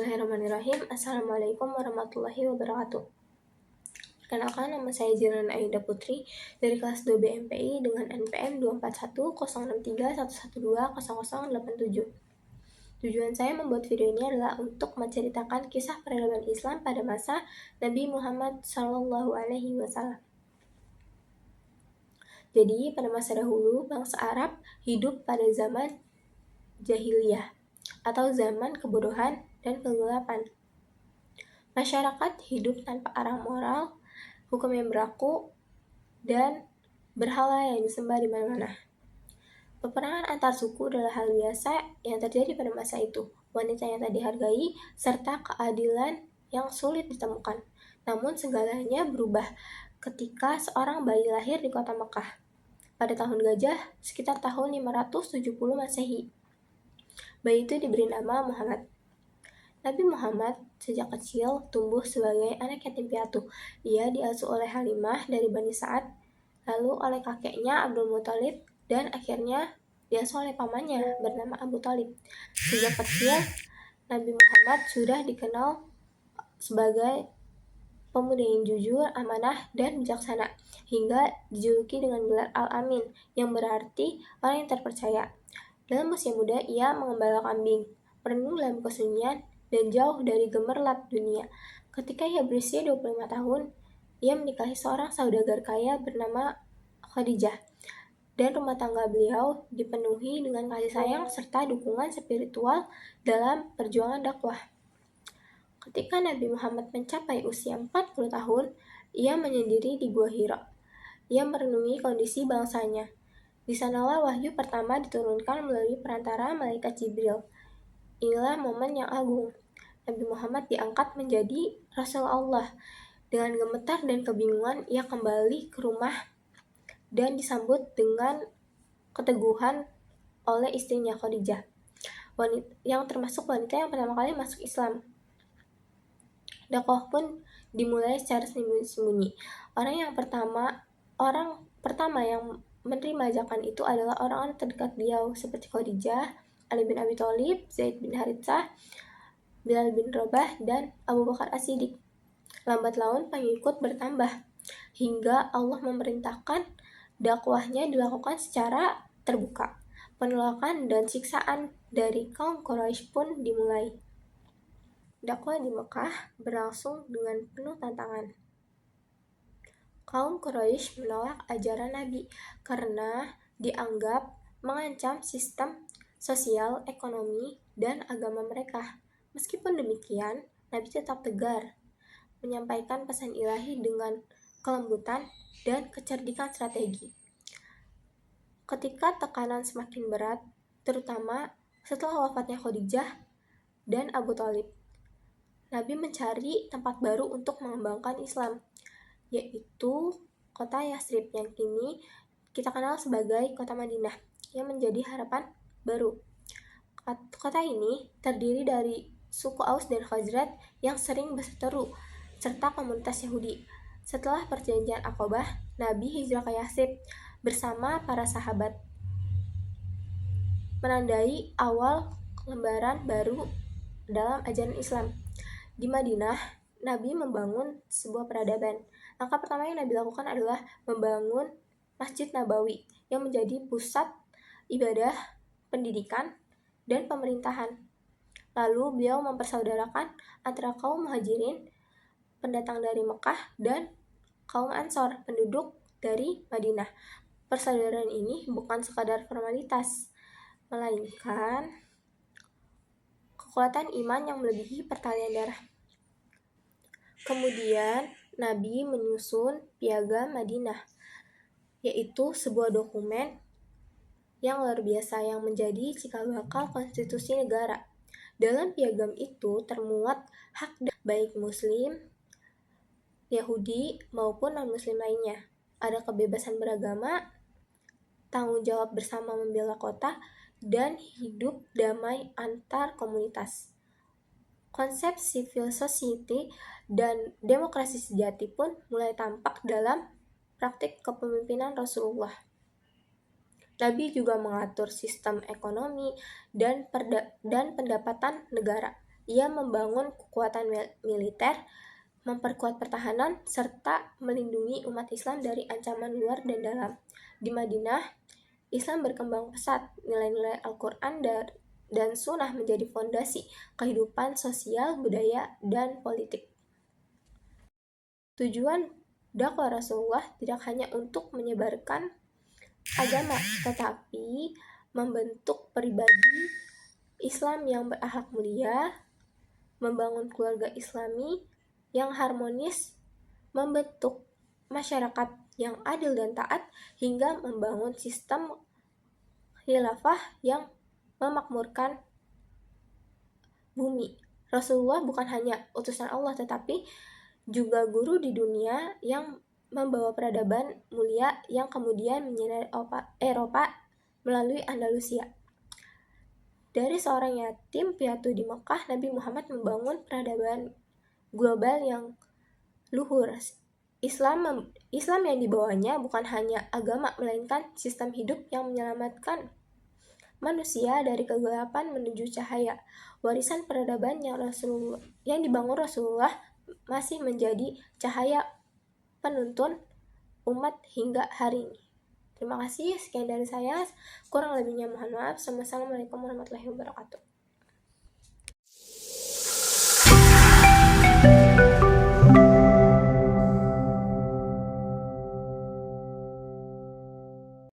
Bismillahirrahmanirrahim. Assalamualaikum warahmatullahi wabarakatuh. Perkenalkan, nama saya Jiran Aida Putri dari kelas 2 BMPI dengan NPM 2410631120087. Tujuan saya membuat video ini adalah untuk menceritakan kisah peradaban Islam pada masa Nabi Muhammad SAW. Jadi, pada masa dahulu, bangsa Arab hidup pada zaman jahiliyah atau zaman kebodohan dan kegelapan. Masyarakat hidup tanpa arah moral, hukum yang berlaku, dan berhala yang disembah di mana-mana. Peperangan antar suku adalah hal biasa yang terjadi pada masa itu. Wanita yang tak dihargai, serta keadilan yang sulit ditemukan. Namun segalanya berubah ketika seorang bayi lahir di kota Mekah. Pada tahun gajah, sekitar tahun 570 Masehi. Bayi itu diberi nama Muhammad. Nabi Muhammad sejak kecil tumbuh sebagai anak yatim piatu. Ia diasuh oleh Halimah dari Bani Sa'ad, lalu oleh kakeknya Abdul Muthalib, dan akhirnya diasuh oleh pamannya bernama Abu Thalib. Sejak kecil, Nabi Muhammad sudah dikenal sebagai pemuda yang jujur, amanah, dan bijaksana, hingga dijuluki dengan gelar Al-Amin, yang berarti orang yang terpercaya. Dalam usia muda, ia mengembala kambing, merenung dalam kesunyian, dan jauh dari gemerlap dunia. Ketika ia berusia 25 tahun, ia menikahi seorang saudagar kaya bernama Khadijah, dan rumah tangga beliau dipenuhi dengan kasih sayang serta dukungan spiritual dalam perjuangan dakwah. Ketika Nabi Muhammad mencapai usia 40 tahun, ia menyendiri di Gua Hira. Ia merenungi kondisi bangsanya. Di sanalah wahyu pertama diturunkan melalui perantara malaikat Jibril. Inilah momen yang agung. Nabi Muhammad diangkat menjadi Rasul Allah. Dengan gemetar dan kebingungan, ia kembali ke rumah dan disambut dengan keteguhan oleh istrinya Khadijah, yang termasuk wanita yang pertama kali masuk Islam. Dakwah pun dimulai secara sembunyi-sembunyi. Orang pertama yang menerima ajakan itu adalah orang-orang terdekat beliau seperti Khadijah, Ali bin Abi Thalib, Zaid bin Haritsah, Bilal bin Rabah, dan Abu Bakar As-Siddiq. Lambat laun pengikut bertambah, hingga Allah memerintahkan dakwahnya dilakukan secara terbuka. Penolakan dan siksaan dari kaum Quraisy pun dimulai. Dakwah di Mekah berlangsung dengan penuh tantangan. Kaum Quraisy menolak ajaran Nabi karena dianggap mengancam sistem sosial, ekonomi, dan agama mereka. Meskipun demikian, Nabi tetap tegar, menyampaikan pesan ilahi dengan kelembutan dan kecerdikan strategi. Ketika tekanan semakin berat, terutama setelah wafatnya Khadijah dan Abu Thalib, Nabi mencari tempat baru untuk mengembangkan Islam, yaitu kota Yathrib yang kini kita kenal sebagai kota Madinah, yang menjadi harapan baru. Kota ini terdiri dari suku Aus dan Khazraj yang sering berseteru, serta komunitas Yahudi. Setelah perjanjian Aqabah, Nabi hijrah ke Yathrib bersama para sahabat, menandai awal lembaran baru dalam ajaran Islam. Di Madinah, Nabi membangun sebuah peradaban. Langkah pertama yang Nabi lakukan adalah membangun Masjid Nabawi yang menjadi pusat ibadah, pendidikan, dan pemerintahan. Lalu beliau mempersaudarakan antara kaum Muhajirin, pendatang dari Mekah, dan kaum Ansor, penduduk dari Madinah. Persaudaraan ini bukan sekadar formalitas, melainkan kekuatan iman yang melebihi pertalian darah. Kemudian Nabi menyusun Piagam Madinah, yaitu sebuah dokumen yang luar biasa yang menjadi cikal bakal konstitusi negara. Dalam piagam itu termuat hak baik Muslim, Yahudi, maupun non-Muslim lainnya. Ada kebebasan beragama, tanggung jawab bersama membela kota, dan hidup damai antar komunitas. Konsep civil society dan demokrasi sejati pun mulai tampak dalam praktik kepemimpinan Rasulullah. Nabi juga mengatur sistem ekonomi dan pendapatan negara. Ia membangun kekuatan militer, memperkuat pertahanan, serta melindungi umat Islam dari ancaman luar dan dalam. Di Madinah, Islam berkembang pesat, nilai-nilai Al-Quran dan Sunnah menjadi fondasi kehidupan sosial, budaya, dan politik. Tujuan dakwah Rasulullah tidak hanya untuk menyebarkan agama, tetapi membentuk pribadi Islam yang berakhlak mulia, membangun keluarga Islami yang harmonis, membentuk masyarakat yang adil dan taat, hingga membangun sistem khilafah yang memakmurkan bumi. Rasulullah bukan hanya utusan Allah, tetapi juga guru di dunia yang membawa peradaban mulia yang kemudian menyinari Eropa melalui Andalusia. Dari seorang yatim piatu di Mekah, Nabi Muhammad membangun peradaban global yang luhur. Islam yang dibawanya bukan hanya agama, melainkan sistem hidup yang menyelamatkan manusia dari kegelapan menuju cahaya. Warisan peradaban yang dibangun Rasulullah masih menjadi cahaya penuntun umat hingga hari ini. Terima kasih, sekian dari saya. Kurang lebihnya mohon maaf. Assalamualaikum warahmatullahi wabarakatuh.